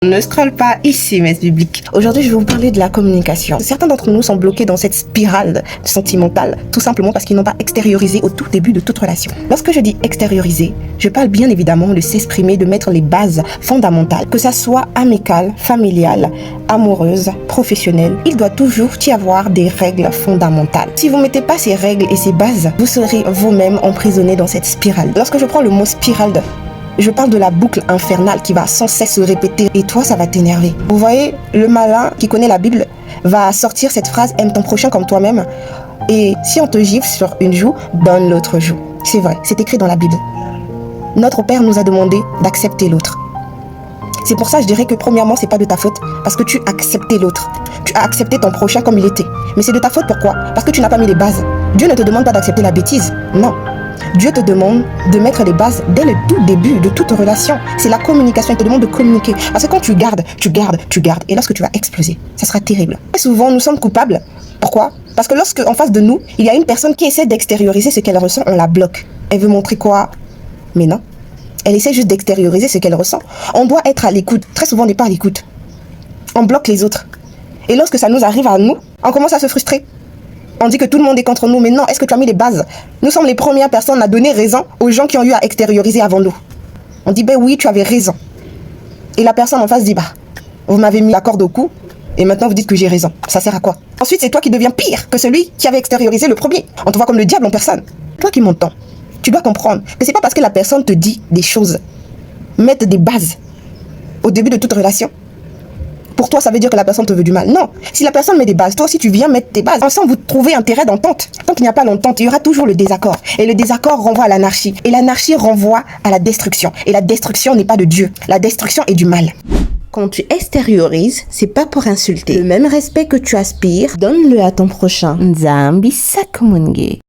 Ne scrolle pas ici, messe biblique. Aujourd'hui, je vais vous parler de la communication. Certains d'entre nous sont bloqués dans cette spirale sentimentale, tout simplement parce qu'ils n'ont pas extériorisé au tout début de toute relation. Lorsque je dis extérioriser, je parle bien évidemment de s'exprimer, de mettre les bases fondamentales. Que ça soit amical, familial, amoureuse, professionnelle, il doit toujours y avoir des règles fondamentales. Si vous ne mettez pas ces règles et ces bases, vous serez vous-même emprisonné dans cette spirale. Lorsque je prends le mot spirale, je parle de la boucle infernale qui va sans cesse se répéter et toi, ça va t'énerver. Vous voyez, le malin qui connaît la Bible va sortir cette phrase « aime ton prochain comme toi-même » et si on te gifle sur une joue, donne l'autre joue. C'est vrai, c'est écrit dans la Bible. Notre Père nous a demandé d'accepter l'autre. C'est pour ça que je dirais que premièrement, c'est pas de ta faute parce que tu as accepté l'autre. Tu as accepté ton prochain comme il était. Mais c'est de ta faute pourquoi? Parce que tu n'as pas mis les bases. Dieu ne te demande pas d'accepter la bêtise. Non. Dieu te demande de mettre les bases dès le tout début de toute relation. C'est la communication, il te demande de communiquer. Parce que quand tu gardes, et lorsque tu vas exploser, ça sera terrible. Et souvent, nous sommes coupables. Pourquoi? Parce que lorsque en face de nous, il y a une personne qui essaie d'extérioriser ce qu'elle ressent, on la bloque. Elle veut montrer quoi? Mais non. Elle essaie juste d'extérioriser ce qu'elle ressent. On doit être à l'écoute. Très souvent, on n'est pas à l'écoute. On bloque les autres. Et lorsque ça nous arrive à nous, on commence à se frustrer. On dit que tout le monde est contre nous, mais non, est-ce que tu as mis les bases? Nous sommes les premières personnes à donner raison aux gens qui ont eu à extérioriser avant nous. On dit, ben oui, tu avais raison. Et la personne en face dit, bah, vous m'avez mis la corde au cou, et maintenant vous dites que j'ai raison. Ça sert à quoi? Ensuite, c'est toi qui deviens pire que celui qui avait extériorisé le premier. On te voit comme le diable en personne. Toi qui m'entends, tu dois comprendre que c'est pas parce que la personne te dit des choses, mettre des bases au début de toute relation. Pour toi, ça veut dire que la personne te veut du mal. Non. Si la personne met des bases, toi aussi, tu viens mettre tes bases. Ensemble, vous trouvez un terrain d'entente. Tant qu'il n'y a pas d'entente, il y aura toujours le désaccord. Et le désaccord renvoie à l'anarchie. Et l'anarchie renvoie à la destruction. Et la destruction n'est pas de Dieu. La destruction est du mal. Quand tu extériorises, c'est pas pour insulter. Le même respect que tu aspires, donne-le à ton prochain. Nzambi Sakumunge.